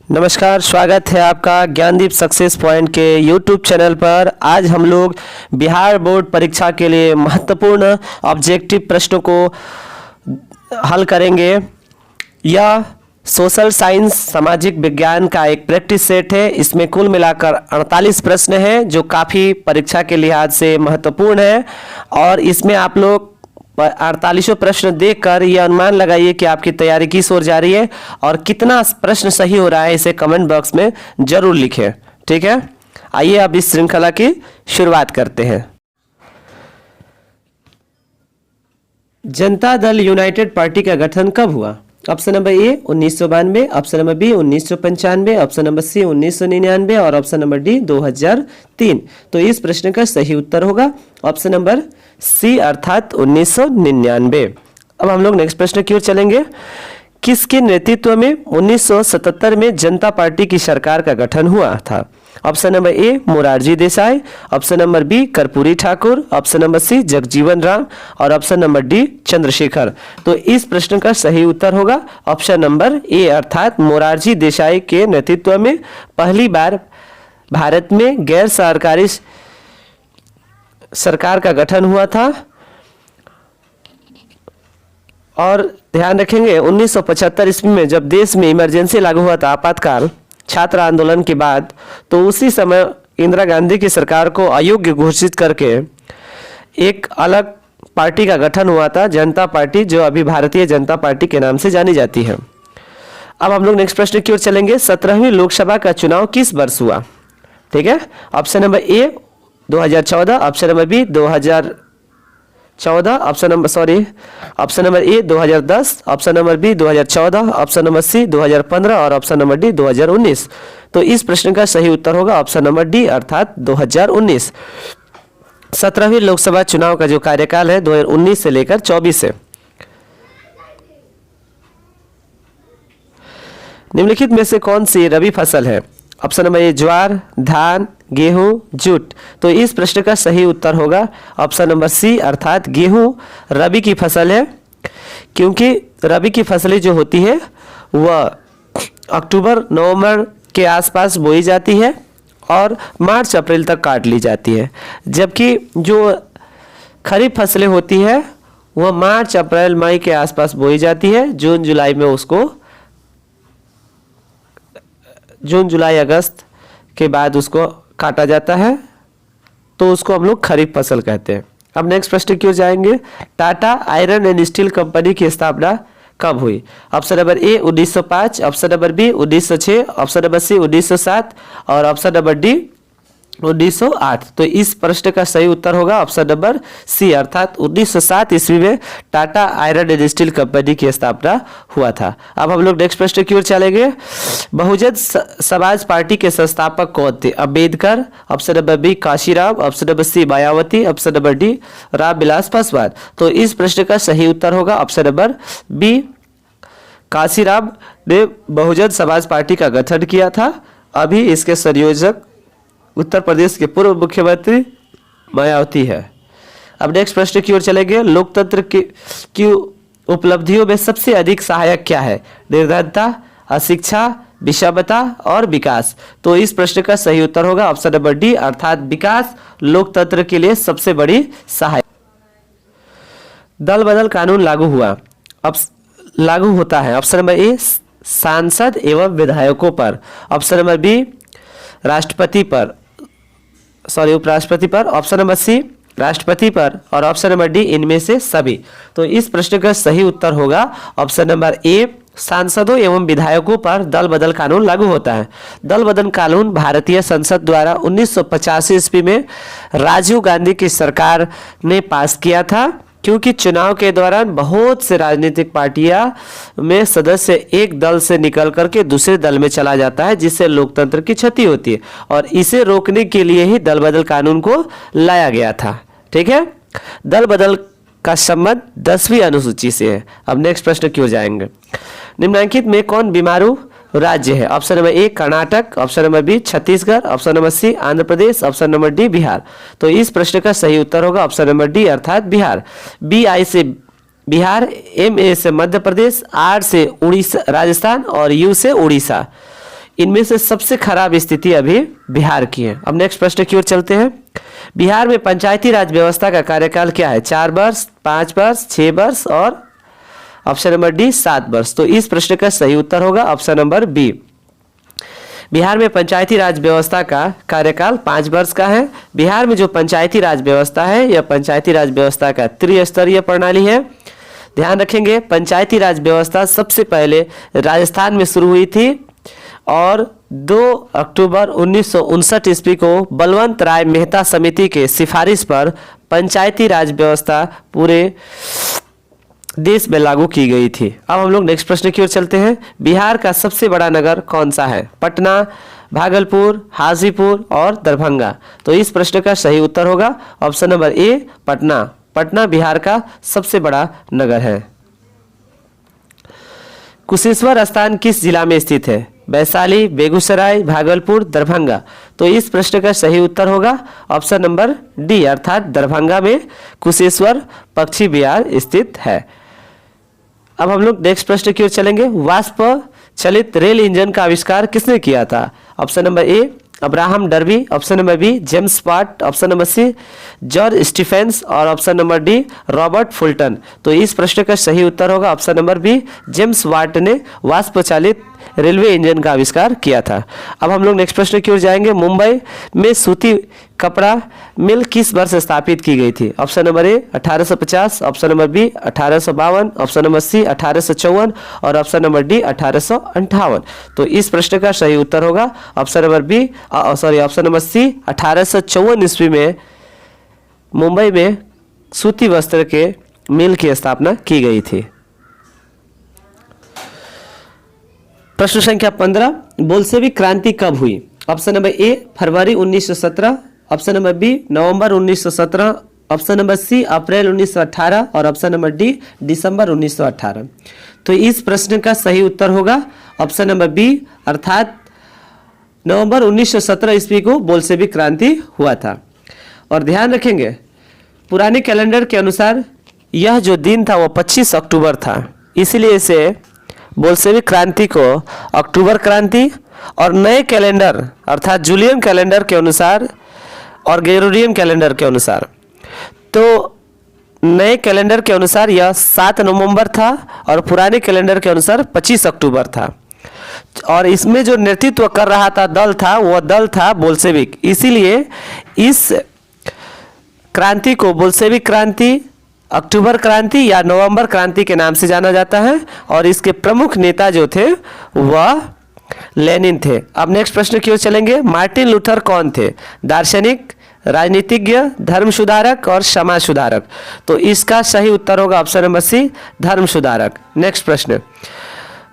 नमस्कार, स्वागत है आपका ज्ञानदीप सक्सेस पॉइंट के यूट्यूब चैनल पर। आज हम लोग बिहार बोर्ड परीक्षा के लिए महत्वपूर्ण ऑब्जेक्टिव प्रश्नों को हल करेंगे। यह सोशल साइंस सामाजिक विज्ञान का एक प्रैक्टिस सेट है। इसमें कुल मिलाकर 48 प्रश्न हैं जो काफ़ी परीक्षा के लिहाज से महत्वपूर्ण है। और इसमें आप लोग 48 प्रश्न देखकर यह अनुमान लगाइए कि आपकी तैयारी किस ओर जा रही है और कितना प्रश्न सही हो रहा है, इसे कमेंट बॉक्स में जरूर लिखें। ठीक है, आइए अब इस श्रृंखला की शुरुआत करते हैं। जनता दल यूनाइटेड पार्टी का गठन कब हुआ? Option number A 1992, option number B 1995, option number C 1999 और ऑप्शन नंबर डी 2003। तो इस प्रश्न का सही उत्तर होगा ऑप्शन नंबर सी अर्थात 1999। अब हम लोग नेक्स्ट प्रश्न की ओर चलेंगे। किसके नेतृत्व में 1977 में जनता पार्टी की सरकार का गठन हुआ था? Option number A Morarji Desai, option number B Karpoori Thakur, option number C Jagjivan Ram और ऑप्शन नंबर डी चंद्रशेखर। तो इस प्रश्न का सही उत्तर होगा ऑप्शन नंबर ए अर्थात मोरारजी देसाई के नेतृत्व में पहली बार भारत में गैर सरकारी सरकार का गठन हुआ था। और ध्यान रखेंगे 1975 ईस्वी में जब देश में इमरजेंसी लागू हुआ था, आपातकाल छात्र आंदोलन के बाद, तो उसी समय इंदिरा गांधी की सरकार को अयोग्य घोषित करके एक अलग पार्टी का गठन हुआ था, जनता पार्टी, जो अभी भारतीय जनता पार्टी के नाम से जानी जाती है। अब हम लोग नेक्स्ट प्रश्न की ओर चलेंगे। 17वीं लोकसभा का चुनाव किस वर्ष हुआ? ठीक है, option number A 2014, option number B 2014, option number A 2010, option number B 2014, option number C 2015 और ऑप्शन नंबर डी 2019। तो इस प्रश्न का सही उत्तर होगा ऑप्शन नंबर डी अर्थात 2019। 17वीं लोकसभा चुनाव का जो कार्यकाल है 2019 से लेकर 24 है। निम्नलिखित में से कौन सी रबी फसल है? ऑप्शन नंबर ए ज्वार, धान, गेहूं, जूट। तो इस प्रश्न का सही उत्तर होगा ऑप्शन नंबर सी अर्थात गेहूं रबी की फसल है, क्योंकि रबी की फसलें जो होती है वह अक्टूबर नवंबर के आसपास बोई जाती है और मार्च अप्रैल तक काट ली जाती है, जबकि जो खरीफ फसलें होती है वह मार्च अप्रैल मई के आसपास बोई जाती है। जून जुलाई अगस्त के बाद उसको काटा जाता है, तो उसको हम लोग खरीफ फसल कहते हैं। अब नेक्स्ट प्रश्न की ओर जाएंगे। Tata iron and steel company की स्थापना कब हुई? Option number A 1905, option number B 1906, option number C 1907 और ऑप्शन नंबर डी 1908। तो इस प्रश्न का सही उत्तर होगा ऑप्शन नंबर सी अर्थात 1907 ईस्वी में Tata iron and steel company की स्थापना हुआ था। अब हम लोग नेक्स्ट प्रश्न की ओर चलेंगे। बहुजन समाज पार्टी के संस्थापक कौन थे? Ambedkar, option number B Kashiram, option number C Mayawati, option number D Ramvilas Paswan. तो इस प्रश्न का सही उत्तर होगा ऑप्शन नंबर बी काशीराम ने बहुजन समाज पार्टी का गठन किया था। अभी इसके संयोजक उत्तर प्रदेश के पूर्व मुख्यमंत्री मायावती है। अब नेक्स्ट प्रश्न की ओर चलेंगे। लोकतंत्र की उपलब्धियों में सबसे अधिक सहायक क्या है? निर्धनता, अशिक्षा, विषमता और विकास। तो इस प्रश्न का सही उत्तर होगा ऑप्शन नंबर डी अर्थात विकास लोकतंत्र के लिए सबसे बड़ी सहायक। दल बदल कानून लागू होता है। ऑप्शन नंबर ए सांसद एवं विधायकों पर, ऑप्शन नंबर बी उपराष्ट्रपति पर, ऑप्शन नंबर सी राष्ट्रपति पर और ऑप्शन नंबर डी इनमें से सभी। तो इस प्रश्न का सही उत्तर होगा ऑप्शन नंबर ए सांसदों एवं विधायकों पर दल बदल कानून लागू होता है। दल बदल कानून भारतीय संसद द्वारा 1985 ईस्वी में राजीव गांधी की सरकार ने पास किया था, क्योंकि चुनाव के दौरान बहुत से राजनीतिक पार्टियां में सदस्य एक दल से निकल करके दूसरे दल में चला जाता है, जिससे लोकतंत्र की क्षति होती है और इसे रोकने के लिए ही दल बदल कानून को लाया गया था। ठीक है, दल बदल का संबंध 10वीं अनुसूची से है। अब नेक्स्ट प्रश्न की ओर जाएंगे। निम्नलिखित में कौन बीमारू राज्य है? Option number A Karnataka, option number B Chhattisgarh, option number C Andhra Pradesh, option number D Bihar. तो इस प्रश्न का सही उत्तर होगा ऑप्शन नंबर डी अर्थात बिहार। बी आई से बिहार, एम ए से मध्य प्रदेश, आर से उड़ीसा राजस्थान और यू से उड़ीसा। इनमें से सबसे खराब स्थिति अभी बिहार की है। अब नेक्स्ट प्रश्न की ओर चलते हैं। बिहार में पंचायती राज व्यवस्था का कार्यकाल क्या है? 4 वर्ष, 5 वर्ष, 6 वर्ष और ऑप्शन नंबर डी 7 वर्ष। तो इस प्रश्न का सही उत्तर होगा ऑप्शन नंबर बी। बिहार में पंचायती राज व्यवस्था का कार्यकाल 5 वर्ष का है। बिहार में जो पंचायती राज व्यवस्था है यह पंचायती राज व्यवस्था का त्रिस्तरीय प्रणाली है। ध्यान रखेंगे, पंचायती राज व्यवस्था सबसे पहले राजस्थान में शुरू हुई थी और 2 अक्टूबर 1959 ईस्वी को बलवंत राय मेहता समिति के सिफारिश पर पंचायती राज व्यवस्था पूरे देश में लागू की गई थी। अब हम लोग नेक्स्ट प्रश्न की ओर चलते हैं। बिहार का सबसे बड़ा नगर कौन सा है? पटना, भागलपुर, हाजीपुर और दरभंगा। तो इस प्रश्न का सही उत्तर होगा ऑप्शन नंबर ए पटना। पटना बिहार का सबसे बड़ा नगर है। कुशेश्वर स्थान किस जिला में स्थित है? वैशाली, बेगूसराय, भागलपुर, दरभंगा। तो इस प्रश्न का सही उत्तर होगा ऑप्शन नंबर डी अर्थात दरभंगा में कुशेश्वर पक्षी विहार स्थित है। अब हम लोग नेक्स्ट प्रश्न की ओर चलेंगे। वाष्प चलित रेल इंजन का आविष्कार किसने किया था? Option number A Abraham Darby, option number B James Watt, option number C George Stephens और option number D Robert Fulton. तो इस प्रश्न का सही उत्तर होगा option number B James Watt ने वाष्प चालित रेलवे इंजन का आविष्कार किया था। अब हम लोग नेक्स्ट प्रश्न की ओर जाएंगे। मुंबई में सूती कपड़ा मिल किस वर्ष स्थापित की गई थी? Option number A 1850, option number B 1852, option number C 1854 और ऑप्शन नंबर डी 1858। तो इस प्रश्न का सही उत्तर होगा option number B option number C 1854 ईस्वी में मुंबई में सूती वस्त्र के मिल की स्थापना की गई थी। प्रश्न संख्या 15, बोल्शेविक क्रांति कब हुई? ऑप्शन नंबर ए फरवरी 1917, ऑप्शन नंबर बी नवंबर 1917, ऑप्शन नंबर सी अप्रैल 1918 और ऑप्शन नंबर डी दिसंबर 1918। तो इस प्रश्न का सही उत्तर होगा ऑप्शन नंबर बी अर्थात नवंबर 1917 ईस्वी को बोल्शेविक क्रांति हुआ था। और ध्यान रखेंगे, पुराने कैलेंडर के अनुसार यह जो दिन था वो 25 अक्टूबर था, इसलिए इसे बोल्शेविक क्रांति को अक्टूबर क्रांति और नए कैलेंडर अर्थात जूलियन कैलेंडर के अनुसार और ग्रेगोरियन कैलेंडर के अनुसार, तो नए कैलेंडर के अनुसार यह 7 नवंबर था और पुराने कैलेंडर के अनुसार 25 अक्टूबर था। और इसमें जो नेतृत्व कर रहा था दल था वह दल था बोल्शेविक, इसीलिए इस क्रांति को बोल्शेविक क्रांति, अक्टूबर क्रांति या नवंबर क्रांति के नाम से जाना जाता है। और इसके प्रमुख नेता जो थे वह लेनिन थे। अब नेक्स्ट प्रश्न की ओर चलेंगे। मार्टिन लूथर कौन थे? दार्शनिक, राजनीतिज्ञ, धर्म सुधारक और समाज सुधारक। तो इसका सही उत्तर होगा ऑप्शन नंबर सी धर्म सुधारक। नेक्स्ट प्रश्न,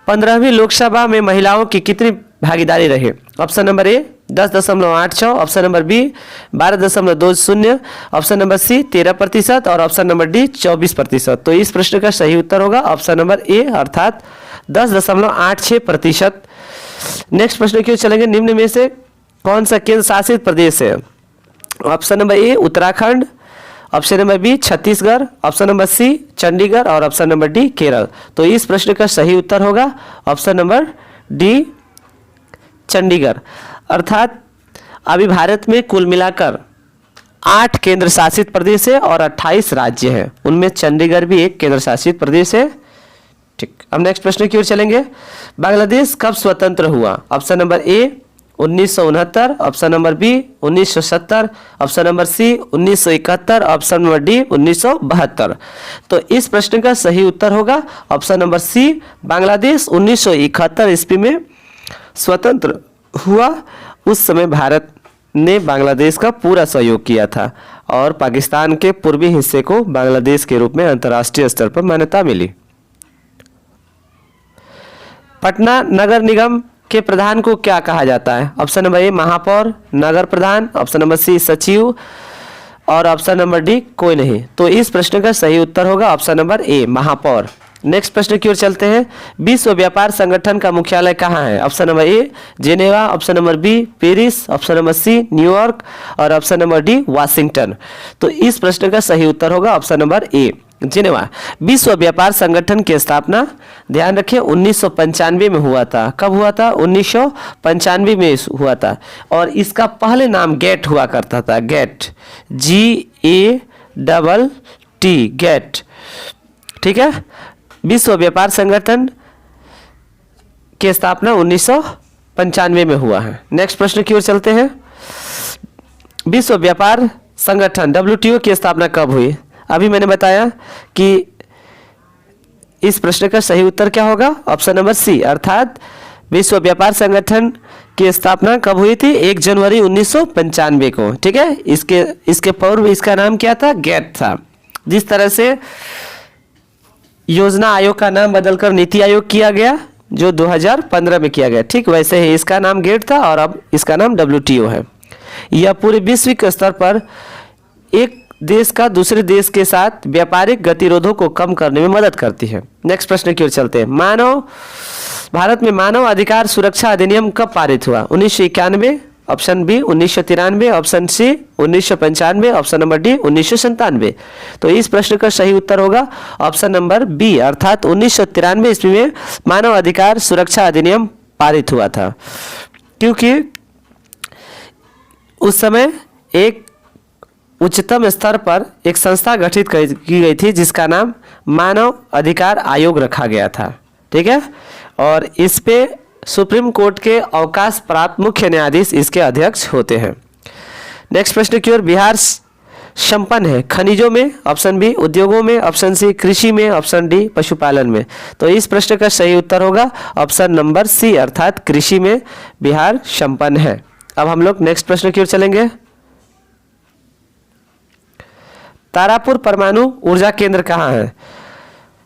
15वीं लोकसभा में महिलाओं की कितनी भागीदारी रही? Option number A 10.86, option number B 12.20, option number C 13% और ऑप्शन नंबर डी 24%। तो इस प्रश्न का सही उत्तर होगा ऑप्शन नंबर ए अर्थात 10.86%। नेक्स्ट प्रश्न की ओर चलेंगे। निम्न में से कौन सा केंद्र शासित प्रदेश है? Option number A Uttarakhand, option number B Chhattisgarh, option number C Chandigarh और ऑप्शन नंबर डी केरल। तो इस प्रश्न का सही उत्तर होगा ऑप्शन नंबर डी चंडीगढ़। अर्थात अभी भारत में कुल मिलाकर 8 केंद्र शासित प्रदेश है और 28 राज्य हैं, उनमें चंडीगढ़ भी एक केंद्र शासित प्रदेश है। ठीक, अब नेक्स्ट प्रश्न की ओर चलेंगे। बांग्लादेश कब स्वतंत्र हुआ? Option number A 1969, option number B 1970, option number C 1971, option number D 1972। तो इस प्रश्न का सही उत्तर होगा ऑप्शन नंबर सी बांग्लादेश 1971 ईस्वी में स्वतंत्र हुआ। उस समय भारत ने बांग्लादेश का पूरा सहयोग किया था और पाकिस्तान के पूर्वी हिस्से को बांग्लादेश के रूप में अंतर्राष्ट्रीय स्तर पर मान्यता मिली। पटना नगर निगम के प्रधान को क्या कहा जाता है? ऑप्शन नंबर ए महापौर, नगर प्रधान, ऑप्शन नंबर सी सचिव और ऑप्शन नंबर डी कोई नहीं। तो इस प्रश्न का सही उत्तर होगा ऑप्शन नंबर ए महापौर। नेक्स्ट प्रश्न की ओर चलते हैं। विश्व व्यापार संगठन का मुख्यालय कहाँ है? Option number A Geneva, option number B Paris, option number C New York और ऑप्शन नंबर डी वाशिंगटन। तो इस प्रश्न का सही उत्तर होगा ऑप्शन नंबर ए जिनेवा। विश्व व्यापार संगठन की स्थापना ध्यान रखें 1995 में हुआ था। कब हुआ था? 1995 में हुआ था। और इसका पहले नाम गेट हुआ करता था, गेट, GATT, गेट। ठीक है, विश्व व्यापार संगठन की स्थापना 1995 में हुआ है। नेक्स्ट प्रश्न की ओर चलते हैं। विश्व व्यापार संगठन WTO की स्थापना कब हुई? अभी मैंने बताया कि इस प्रश्न का सही उत्तर क्या होगा? ऑप्शन नंबर सी, अर्थात विश्व व्यापार संगठन की स्थापना कब हुई थी? 1 जनवरी 1995 को। ठीक है, इसके पूर्व इसका नाम क्या था? गेट था। जिस तरह से योजना आयोग का नाम बदलकर नीति आयोग किया गया, जो 2015 में किया गया, ठीक वैसे ही इसका नाम गेट था और अब इसका नाम WTO है। यह पूरे विश्व के स्तर पर एक देश का दूसरे देश के साथ व्यापारिक गतिरोधों को कम करने में मदद करती है। नेक्स्ट प्रश्न की ओर चलते हैं। भारत में मानव अधिकार सुरक्षा अधिनियम कब पारित हुआ? 1991, option B 1993, option C 1995, option number D 1997। तो इस प्रश्न का सही उत्तर होगा ऑप्शन नंबर बी, अर्थात 1993 ईस्वी में मानव अधिकार सुरक्षा अधिनियम पारित हुआ था। क्योंकि उस समय एक उच्चतम स्तर पर एक संस्था गठित की गई थी जिसका नाम मानव अधिकार आयोग रखा गया था। ठीक है, और इस पे सुप्रीम कोर्ट के अवकाश प्राप्त मुख्य न्यायाधीश इसके अध्यक्ष होते हैं। नेक्स्ट प्रश्न की ओर। बिहार संपन्न है खनिजों में, ऑप्शन बी उद्योगों में, ऑप्शन सी कृषि में, ऑप्शन डी पशुपालन में। तो इस प्रश्न का सही उत्तर होगा ऑप्शन नंबर सी, अर्थात कृषि में बिहार संपन्न है। अब हम लोग नेक्स्ट प्रश्न की ओर चलेंगे। तारापुर परमाणु ऊर्जा केंद्र कहाँ है?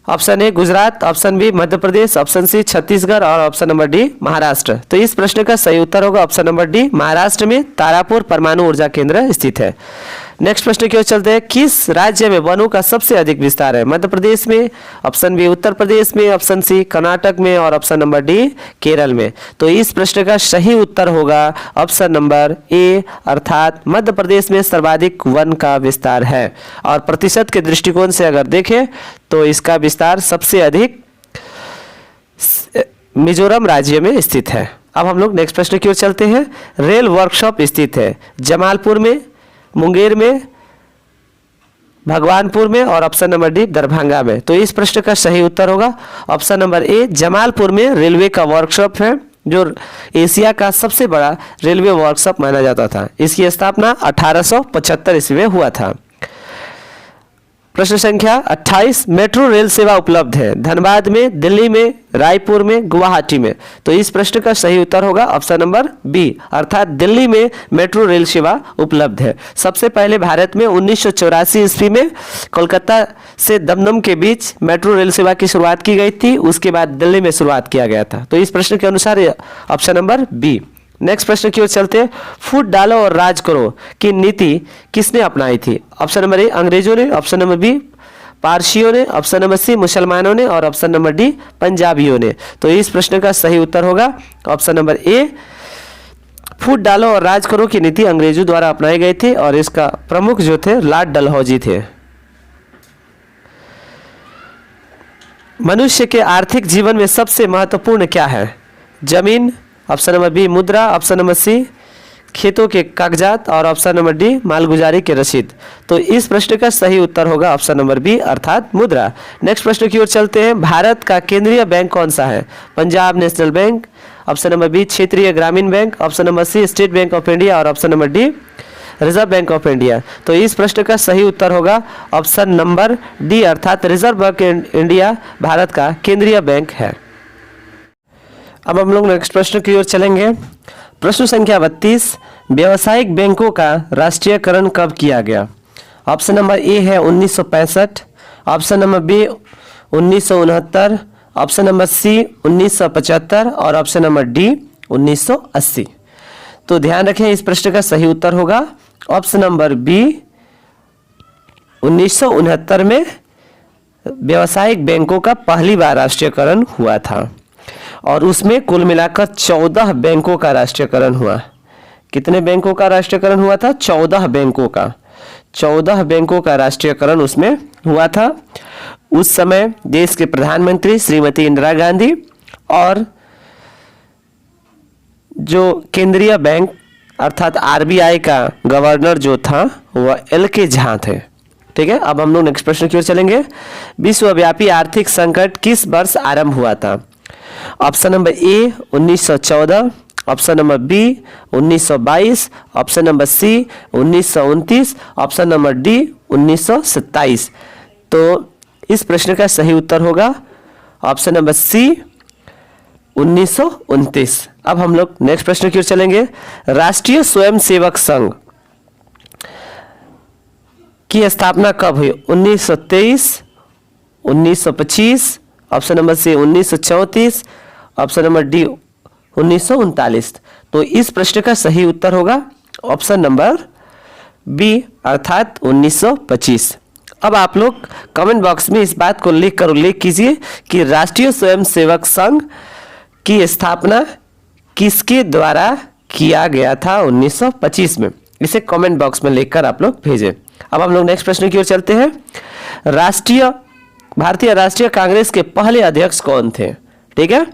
Option A Gujarat, option B Madhya Pradesh, option C Chhattisgarh और ऑप्शन नंबर डी महाराष्ट्र। तो इस प्रश्न का सही उत्तर होगा ऑप्शन नंबर डी, महाराष्ट्र में तारापुर परमाणु ऊर्जा केंद्र स्थित है। नेक्स्ट प्रश्न की ओर चलते हैं। किस राज्य में वनों का सबसे अधिक विस्तार है? मध्य प्रदेश में, ऑप्शन बी उत्तर प्रदेश में, ऑप्शन सी कर्नाटक में और ऑप्शन नंबर डी केरल में। तो इस प्रश्न का सही उत्तर होगा ऑप्शन नंबर ए, अर्थात मध्य प्रदेश में सर्वाधिक वन का विस्तार है। और प्रतिशत के दृष्टिकोण से अगर देखें तो इसका विस्तार सबसे अधिक मिजोरम राज्य में स्थित है। अब हम लोग नेक्स्ट प्रश्न की ओर चलते हैं। रेल वर्कशॉप स्थित है जमालपुर में, मुंगेर में, भगवानपुर में और ऑप्शन नंबर डी दरभंगा में। तो इस प्रश्न का सही उत्तर होगा ऑप्शन नंबर ए, जमालपुर में रेलवे का वर्कशॉप है, जो एशिया का सबसे बड़ा रेलवे वर्कशॉप माना जाता था। इसकी स्थापना 1875 ईस्वी में हुआ था। प्रश्न संख्या 28। मेट्रो रेल सेवा उपलब्ध है धनबाद में, दिल्ली में, रायपुर में, गुवाहाटी में। तो इस प्रश्न का सही उत्तर होगा ऑप्शन नंबर बी, अर्थात दिल्ली में मेट्रो रेल सेवा उपलब्ध है। सबसे पहले भारत में 1984 ईस्वी में कोलकाता से दमदम के बीच मेट्रो रेल सेवा की शुरुआत की गई थी। उसके बाद दिल्ली में शुरुआत किया गया था। तो इस प्रश्न के अनुसार ऑप्शन नंबर बी। नेक्स्ट प्रश्न की ओर चलते हैं। फूट डालो और राज करो की नीति किसने अपनाई थी? ऑप्शन नंबर ए अंग्रेजों ने, ऑप्शन नंबर बी पारसियों ने, ऑप्शन नंबर सी मुसलमानों ने और ऑप्शन नंबर डी पंजाबियों ने। तो इस प्रश्न का सही उत्तर होगा ऑप्शन नंबर ए, फूट डालो और राज करो की नीति अंग्रेजों द्वारा अपनाई गई थी और इसका प्रमुख जो थे लॉर्ड डलहौजी थे। मनुष्य के आर्थिक जीवन में सबसे महत्वपूर्ण क्या है? जमीन, ऑप्शन नंबर बी मुद्रा, ऑप्शन नंबर सी खेतों के कागजात और ऑप्शन नंबर डी मालगुजारी के रसीद। तो इस प्रश्न का सही उत्तर होगा ऑप्शन नंबर बी, अर्थात मुद्रा। नेक्स्ट प्रश्न की ओर चलते हैं। भारत का केंद्रीय बैंक कौन सा है? Punjab National Bank, option number B क्षेत्रीय ग्रामीण bank, option number C State Bank of India और option number D Reserve Bank of India. तो इस प्रश्न का सही उत्तर होगा ऑप्शन नंबर डी, अर्थात रिजर्व बैंक इंडिया भारत का केंद्रीय बैंक है। अब हम लोग नेक्स्ट प्रश्न की ओर चलेंगे। प्रश्न संख्या 32। व्यावसायिक बैंकों का राष्ट्रीयकरण कब किया गया? ऑप्शन नंबर ए है 1965, option number B 1969, option number C 1975 और ऑप्शन नंबर डी 1980। तो ध्यान रखें इस प्रश्न का सही उत्तर होगा ऑप्शन नंबर बी, 1969 में व्यावसायिक बैंकों का पहली बार राष्ट्रीयकरण हुआ था और उसमें कुल मिलाकर 14 बैंकों का राष्ट्रीयकरण हुआ। कितने बैंकों का राष्ट्रीयकरण हुआ था? 14 बैंकों का। 14 बैंकों का राष्ट्रीयकरण उसमें हुआ था। उस समय देश के प्रधानमंत्री श्रीमती इंदिरा गांधी और जो केंद्रीय बैंक अर्थात आरबीआई का गवर्नर जो था वह एल.के. झा थे। ठीक है, अब हम लोग नेक्स्ट प्रश्न की ओर चलेंगे। विश्वव्यापी आर्थिक संकट किस वर्ष आरंभ हुआ था? Option number A 1914, option number B 1922, option number C 1929, option number D 1927। तो इस प्रश्न का सही उत्तर होगा ऑप्शन नंबर सी 1929। अब हम लोग नेक्स्ट प्रश्न की ओर चलेंगे। राष्ट्रीय स्वयंसेवक संघ की स्थापना कब हुई? 1923, 1925, option number C 1934, option number D 1939। तो इस प्रश्न का सही उत्तर होगा ऑप्शन नंबर बी अर्थात 1925। अब आप लोग कमेंट बॉक्स में इस बात को लिख कर उल्लेख कीजिए कि राष्ट्रीय स्वयंसेवक संघ की स्थापना किसके द्वारा किया गया था 1925 में। इसे कमेंट बॉक्स में लिखकर आप लोग भेजें। अब हम लोग नेक्स्ट प्रश्न की ओर चलते हैं। भारतीय राष्ट्रीय कांग्रेस के पहले अध्यक्ष कौन थे? ठीक है,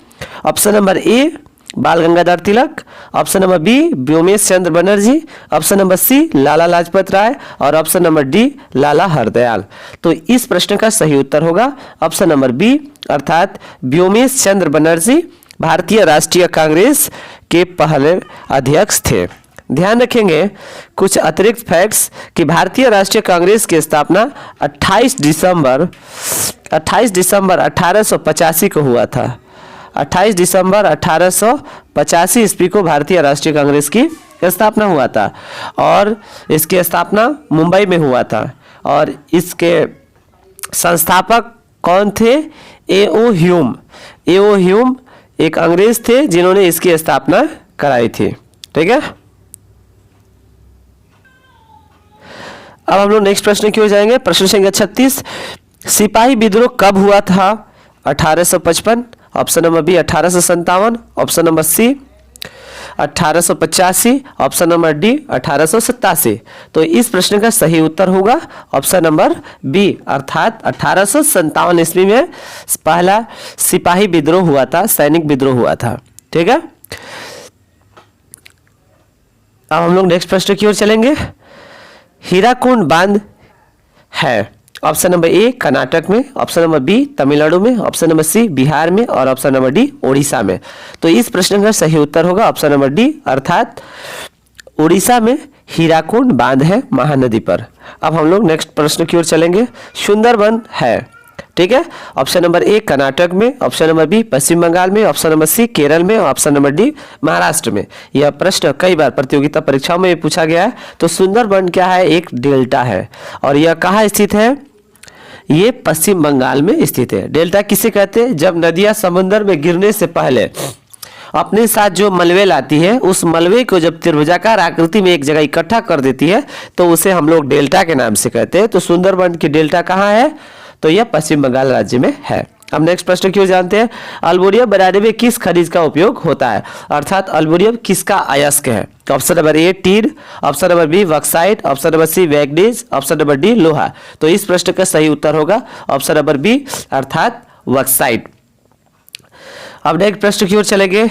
ऑप्शन नंबर ए बाल Gangadhar Tilak, option number B Vyomesh चंद्र बनर्जी, ऑप्शन नंबर सी लाला लाजपत राय और ऑप्शन नंबर डी लाला हरदयाल। तो इस प्रश्न का सही उत्तर होगा ऑप्शन नंबर बी अर्थात व्योमेश चंद्र बनर्जी भारतीय राष्ट्रीय कांग्रेस के पहले अध्यक्ष थे। ध्यान रखेंगे कुछ अतिरिक्त फैक्ट्स कि भारतीय राष्ट्रीय कांग्रेस की स्थापना 28 दिसंबर 1885 को हुआ था। 28 दिसंबर 1885 ईस्वी को भारतीय राष्ट्रीय कांग्रेस की स्थापना हुआ था और इसकी स्थापना मुंबई में हुआ था। और इसके संस्थापक कौन थे? ए.ओ. ह्यूम एक अंग्रेज थे जिन्होंने इसकी स्थापना कराई थी। ठीक है, अब हम लोग नेक्स्ट प्रश्न की ओर जाएंगे। प्रश्न संख्या 36, सिपाही विद्रोह कब हुआ था? 1855, option number B 1857, option number C 1885, option number D 1887। तो इस प्रश्न का सही उत्तर होगा ऑप्शन नंबर बी अर्थात 1857 ईस्वी में पहला सिपाही विद्रोह हुआ था, सैनिक विद्रोह हुआ था। ठीक है, अब हम लोग नेक्स्ट प्रश्न की ओर चलेंगे। हीराकुंड बांध है ऑप्शन नंबर ए कर्नाटक में, ऑप्शन नंबर बी तमिलनाडु में, ऑप्शन नंबर सी बिहार में और ऑप्शन नंबर डी उड़ीसा में। तो इस प्रश्न का सही उत्तर होगा ऑप्शन नंबर डी अर्थात उड़ीसा में हीराकुंड बांध है महानदी पर। अब हम लोग नेक्स्ट प्रश्न की ओर चलेंगे। सुंदरबन है, ठीक है, ऑप्शन नंबर ए कर्नाटक में, ऑप्शन नंबर बी पश्चिम बंगाल में, ऑप्शन नंबर सी केरल में, ऑप्शन नंबर डी महाराष्ट्र में। यह प्रश्न कई बार प्रतियोगिता परीक्षाओं में पूछा गया है। तो सुंदरबन क्या है? एक डेल्टा है और यह कहाँ स्थित है? ये पश्चिम बंगाल में स्थित है। डेल्टा किसे कहते हैं? जब नदियां समुद्र में गिरने से पहले अपने साथ जो मलबे लाती है, उस मलबे को जब त्रिभुजाकार आकृति में एक जगह इकट्ठा कर देती है तो उसे हम लोग डेल्टा के नाम से कहते हैं। तो सुंदरबन की डेल्टा कहाँ है? तो यह पश्चिम बंगाल राज्य में है। अब नेक्स्ट प्रश्न क्यों जानते हैं। अल्बुरियम बनाने में किस खनिज का उपयोग होता है? अर्थात अल्बुरियम किसका अयस्क है? ऑप्शन नंबर ए टीड, option number B bauxite, option number C manganese, option number D लोहा। तो इस प्रश्न का सही उत्तर होगा ऑप्शन नंबर बी अर्थात बॉक्साइट। अब नेक्स्ट प्रश्न की ओर चलेंगे।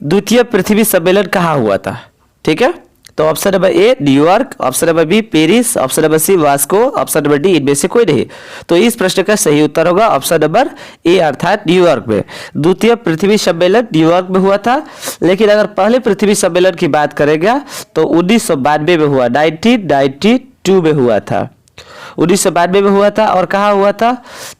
द्वितीय पृथ्वी सम्मेलन कहाँ हुआ था? ठीक है, तो option number A New York, option number B Paris, option number C Vasco, option number D इनमें से कोई नहीं। तो इस प्रश्न का सही उत्तर होगा ऑप्शन नंबर ए अर्थात न्यूयॉर्क में। द्वितीय पृथ्वी सम्मेलन न्यूयॉर्क में हुआ था। लेकिन अगर पहले पृथ्वी सम्मेलन की बात करेगा तो 1992 में हुआ, 1992 में हुआ था, 1992 में हुआ था। और कहाँ हुआ था?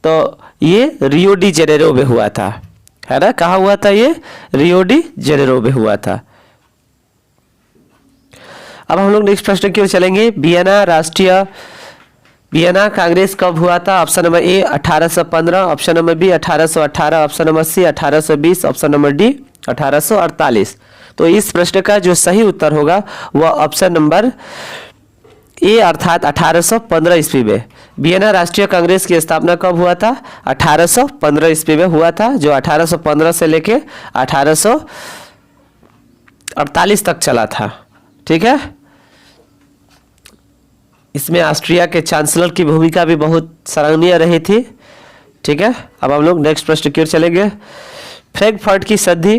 तो ये रियो डी जेनेरो में हुआ था, है ना। कहाँ हुआ था? ये रियो डी जेनेरो में हुआ था। अब हम लोग नेक्स्ट प्रश्न की ओर चलेंगे। वियना कांग्रेस कब हुआ था? Option number A 1815, option number B 1818, option number C 1820, option number D 1848। तो इस प्रश्न का जो सही उत्तर होगा वह ऑप्शन नंबर ए अर्थात 1815 ईस्वी में। वियना राष्ट्रीय कांग्रेस की स्थापना कब हुआ था? 1815 ईस्वी में हुआ था, जो 1815 से लेके 1848 तक चला था। ठीक है, इसमें ऑस्ट्रिया के चांसलर की भूमिका भी बहुत सराहनीय रही थी। ठीक है, अब हम लोग नेक्स्ट प्रश्न की ओर चलेंगे। फ्रैंकफर्ट की संधि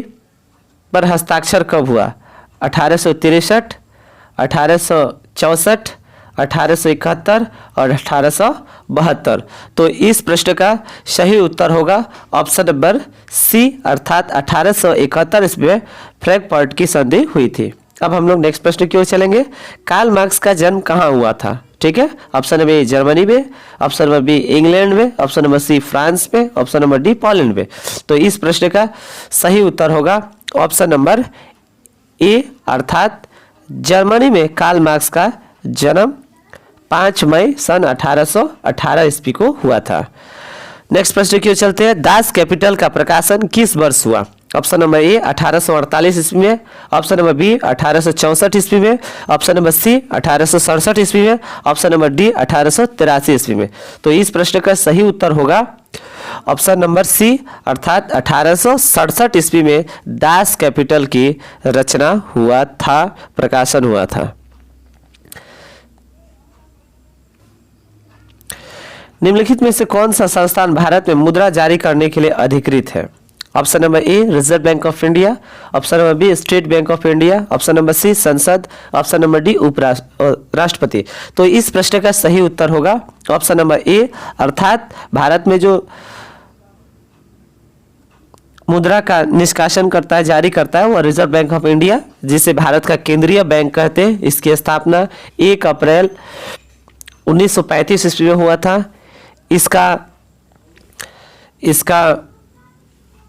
पर हस्ताक्षर कब हुआ? 1863, 1864, 1871 और 1872। तो इस प्रश्न का सही उत्तर होगा ऑप्शन नंबर सी, अर्थात 1871 ईस्वी में फ्रैंकफर्ट की संधि हुई थी। अब हम लोग नेक्स्ट प्रश्न की ओर चलेंगे। कार्ल मार्क्स का जन्म कहाँ हुआ था? ठीक है, ऑप्शन नंबर ए जर्मनी में, ऑप्शन नंबर बी इंग्लैंड में, ऑप्शन नंबर सी फ्रांस में, ऑप्शन नंबर डी पोलैंड में। तो इस प्रश्न का सही उत्तर होगा ऑप्शन नंबर ए, अर्थात जर्मनी में कार्ल मार्क्स का जन्म 5 मई सन 1818 ईस्वी को हुआ था। नेक्स्ट प्रश्न की ओर चलते हैं। दास कैपिटल का प्रकाशन किस वर्ष हुआ? ऑप्शन नंबर ए 1848 ईस्वी में, ऑप्शन नंबर बी 1864 ईस्वी में, ऑप्शन नंबर सी 1867 ईस्वी में, ऑप्शन नंबर डी 1883 ईस्वी में। तो इस प्रश्न का सही उत्तर होगा ऑप्शन नंबर सी, अर्थात 1867 ईस्वी में दास कैपिटल की रचना हुआ था, प्रकाशन हुआ था। निम्नलिखित में से कौन सा संस्थान भारत में मुद्रा जारी करने के लिए अधिकृत है? Option number A Reserve Bank of India, option number B State Bank of India, option number C संसद, ऑप्शन नंबर डी राष्ट्रपति। तो इस प्रश्न का सही उत्तर होगा ऑप्शन नंबर ए, अर्थात भारत में जो मुद्रा का निष्कासन करता है, जारी करता है, वो रिजर्व बैंक ऑफ इंडिया, जिसे भारत का केंद्रीय बैंक कहते हैं। इसकी स्थापना 1 अप्रैल 1935 ईस्वी में हुआ था। इसका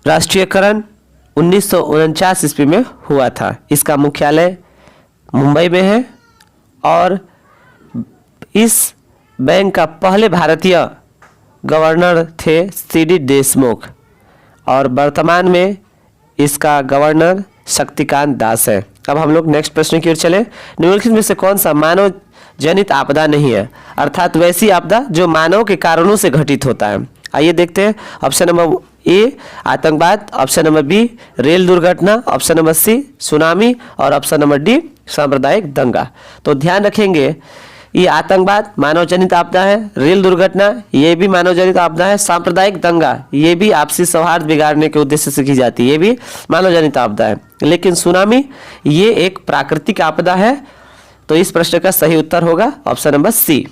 राष्ट्रीयकरण 1949 ईस्वी में हुआ था। इसका मुख्यालय मुंबई में है और इस बैंक का पहले भारतीय गवर्नर थे CD देशमुख और वर्तमान में इसका गवर्नर शक्तिकांत दास है। अब हम लोग नेक्स्ट प्रश्न की ओर चले। निम्नलिखित में से कौन सा मानव जनित आपदा नहीं है? अर्थात वैसी आपदा जो मानव के कारणों से घटित होता है। आइए देखते हैं। ऑप्शन नंबर ए आतंकवाद, ऑप्शन नंबर बी रेल दुर्घटना, ऑप्शन नंबर सी सुनामी और ऑप्शन नंबर डी सांप्रदायिक दंगा। तो ध्यान रखेंगे, ये आतंकवाद मानव जनित आपदा है, रेल दुर्घटना ये भी मानव जनित आपदा है, सांप्रदायिक दंगा ये भी आपसी सौहार्द बिगाड़ने के उद्देश्य से की जाती है, ये भी मानव जनित आपदा है। लेकिन सुनामी ये एक प्राकृतिक आपदा है। तो इस प्रश्न का सही उत्तर होगा ऑप्शन नंबर सी।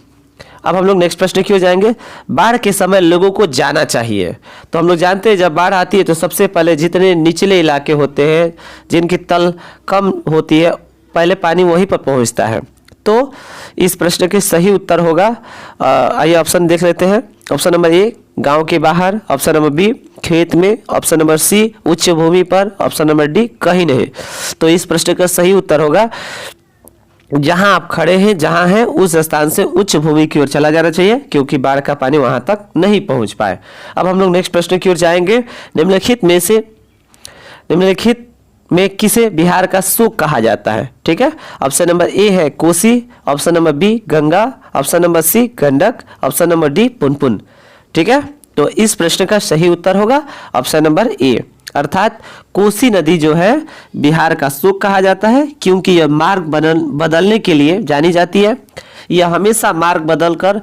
अब हम लोग नेक्स्ट प्रश्न की ओर जाएंगे। बाढ़ के समय लोगों को जाना चाहिए। तो हम लोग जानते हैं जब बाढ़ आती है तो सबसे पहले जितने निचले इलाके होते हैं, जिनकी तल कम होती है, पहले पानी वहीं पर पहुंचता है। तो इस प्रश्न के सही उत्तर होगा, आइए ऑप्शन देख लेते हैं। ऑप्शन नंबर ए गांव के बाहर, ऑप्शन नंबर बी खेत में, ऑप्शन नंबर सी उच्च भूमि पर, ऑप्शन नंबर डी कहीं नहीं। तो इस प्रश्न का सही उत्तर होगा जहां आप खड़े हैं, जहां हैं उस स्थान से उच्च भूमि की ओर चला जाना चाहिए, क्योंकि बाढ़ का पानी वहां तक नहीं पहुंच पाए। अब हम लोग नेक्स्ट प्रश्न की ओर जाएंगे। निम्नलिखित में किसे बिहार का शोक कहा जाता है? ठीक है, ऑप्शन नंबर ए है Kosi, option number B Ganga, option number C Gandak, option number D Punpun. ठीक है, तो इस प्रश्न का सही उत्तर होगा ऑप्शन नंबर ए, अर्थात कोसी नदी जो है बिहार का शोक कहा जाता है, क्योंकि यह मार्ग बदलने के लिए जानी जाती है। यह हमेशा मार्ग बदलकर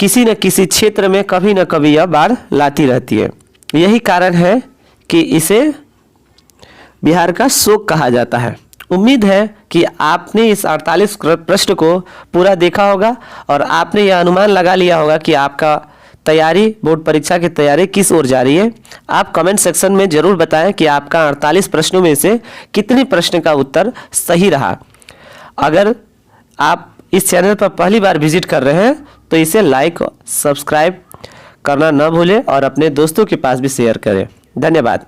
किसी न किसी क्षेत्र में कभी न कभी यह बाढ़ लाती रहती है। यही कारण है कि इसे बिहार का शोक कहा जाता है। उम्मीद है कि आपने इस 48 प्रश्न को पूरा देखा होगा और आपने यह अनुमान लगा लिया होगा कि आपका तैयारी, बोर्ड परीक्षा की तैयारी किस ओर जा रही है। आप कमेंट सेक्शन में जरूर बताएं कि आपका 48 प्रश्नों में से कितने प्रश्न का उत्तर सही रहा। अगर आप इस चैनल पर पहली बार विजिट कर रहे हैं तो इसे लाइक, सब्सक्राइब करना न भूलें और अपने दोस्तों के पास भी शेयर करें। धन्यवाद।